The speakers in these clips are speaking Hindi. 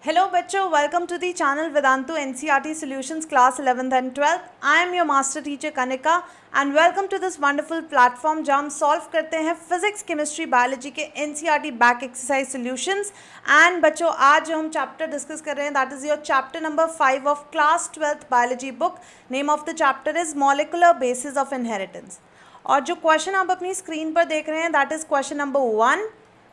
Hello बच्चों, welcome to the channel Vedantu NCERT Solutions class 11th and 12th. I am your master teacher Kanika and welcome to this wonderful platform जहाँ हम सॉल्व करते हैं फिजिक्स केमिस्ट्री बायोलॉजी के NCERT back exercise solutions. And बच्चों आज जो हम चैप्टर डिस्कस कर रहे हैं that is your chapter number 5 of class 12th biology book. Name of the chapter is molecular basis of inheritance. और जो क्वेश्चन आप अपनी स्क्रीन पर देख रहे हैं that is question number 1।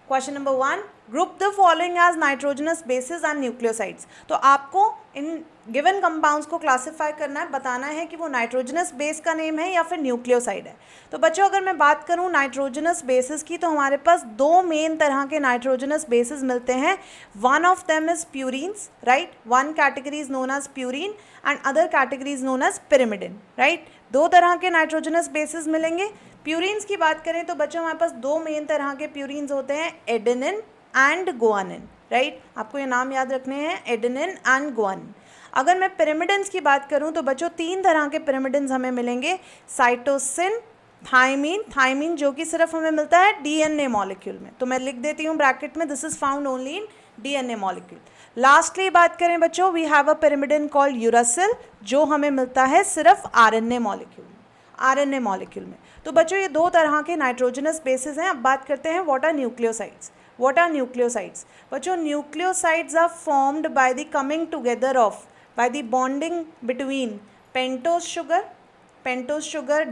Question number 1, group the following as nitrogenous bases and nucleosides. तो आपको इन गिवन कंपाउंड्स को क्लासिफाई करना है, बताना है कि वो नाइट्रोजनस बेस का नेम है या फिर न्यूक्लियोसाइड है। तो बच्चों अगर मैं बात करूं नाइट्रोजनस बेसिस की, तो हमारे पास दो मेन तरह के नाइट्रोजनस बेसिस मिलते हैं। One of them is purines, right. One category is known as purine and other category is known as pyrimidine, right. दो तरह के नाइट्रोजनस बेसिस मिलेंगे। प्यूरिन्स की बात करें तो बच्चों हमारे पास दो मेन तरह के प्यूरिन्स होते हैं, एडेनिन एंड गुआनिन, राइट। आपको ये नाम याद रखने हैं, एडेनिन एंड गुआनिन। अगर मैं पिरिमिडिन्स की बात करूं तो बच्चों तीन तरह के पिरिमिडिन्स हमें मिलेंगे, साइटोसिन, थाइमीन। थाइमीन जो कि सिर्फ हमें मिलता है डीएनए मॉलिक्यूल में, तो मैं लिख देती हूँ ब्रैकेट में, this is found only in DNA molecule. Lastly बात करें बच्चों, we have a pyrimidine called uracil जो हमें मिलता है सिर्फ आरएनए मॉलिक्यूल में, आरएनए मॉलिक्यूल में। तो बच्चों ये दो तरह के नाइट्रोजनस बेसिस हैं। अब बात करते हैं what are nucleosides. What are nucleosides? बच्चों nucleosides are formed by the coming together of, by the bonding between pentose sugar,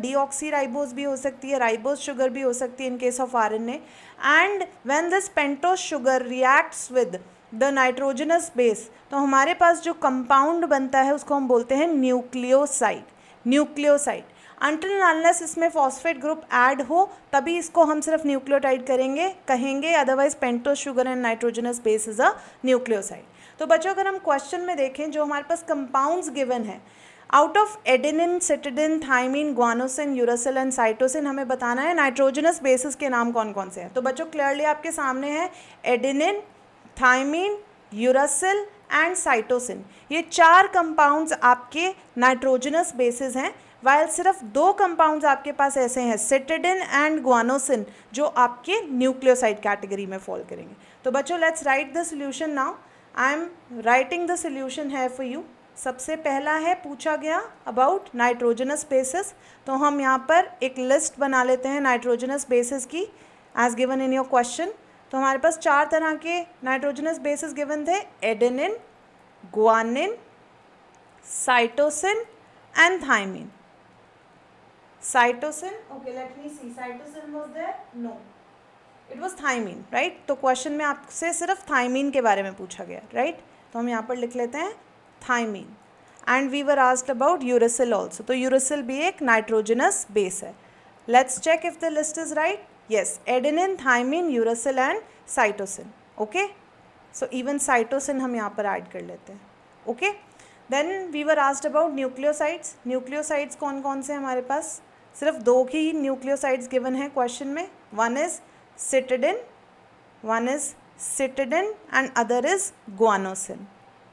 deoxyribose भी हो सकती है, ribose sugar भी हो सकती है in case of RNA, and when this pentose sugar reacts with the nitrogenous base, तो हमारे पास जो कंपाउंड बनता है उसको हम बोलते हैं न्यूक्लियोसाइड। अनटिल अनलेस इसमें फॉस्फेट ग्रुप ऐड हो तभी इसको हम सिर्फ न्यूक्लियोटाइड कहेंगे, otherwise pentose sugar and nitrogenous base is a nucleoside. तो बच्चों अगर हम क्वेश्चन में देखें जो हमारे पास कंपाउंड्स गिवन है, out of adenine, cytidine, thymine, guanosine, uracil and cytosine हमें बताना है नाइट्रोजनस बेसिस के नाम कौन कौन से हैं। तो बच्चों क्लियरली आपके सामने है adenine, thymine, uracil and cytosine. ये चार कंपाउंड्स आपके नाइट्रोजनस बेसिस हैं, वाइल सिर्फ दो कंपाउंड्स आपके पास ऐसे हैं, सिटिडिन एंड ग्वानोसिन, जो आपके न्यूक्लियोसाइड कैटेगरी में फॉल करेंगे। तो बच्चों let's write the solution now. I am writing the solution है फॉर यू। सबसे पहला है पूछा गया अबाउट नाइट्रोजनस बेसिस, तो हम यहाँ पर एक लिस्ट बना लेते हैं नाइट्रोजनस बेसिस की as given in your question. तो हमारे पास चार तरह के नाइट्रोजनस बेसिस गिवन थे, adenine, guanine, cytosine and thymine. Cytosine, okay, let me see, cytosine was there? No, it was thymine, right? तो क्वेश्चन में आपसे सिर्फ थाइमीन के बारे में पूछा गया, राइट। तो हम यहाँ पर लिख लेते हैं thymine. And we were asked about uracil also, तो यूरासिल भी एक नाइट्रोजनस बेस है। Let's check if the list is right. Yes, adenine, thymine, uracil and cytosine. Okay, so even cytosine हम यहाँ पर ऐड कर लेते हैं। Okay, then we were asked about nucleosides. Nucleosides कौन कौन से हमारे पास, सिर्फ दो ही न्यूक्लियोसाइड्स गिवन है क्वेश्चन में, one is cytidine and other is guanosine.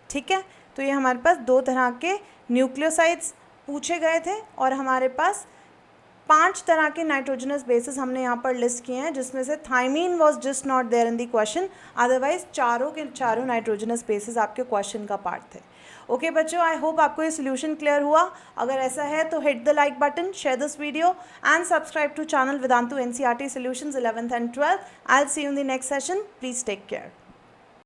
ठीक है, तो ये हमारे पास दो तरह के न्यूक्लियोसाइड्स पूछे गए थे और हमारे पास 5 तरह के नाइट्रोजनस बेसिस हमने यहाँ पर लिस्ट किए हैं, जिसमें से thymine was just not there in the question, otherwise चारों के चारों नाइट्रोजनस बेसिस आपके क्वेश्चन का पार्ट थे। ओके बच्चों, आई होप आपको ये सोल्यूशन क्लियर हुआ। अगर ऐसा है तो hit the like button, share this video and subscribe to channel Vedantu NCERT Solutions 11th and 12th। I will see you in the next session. Please take care.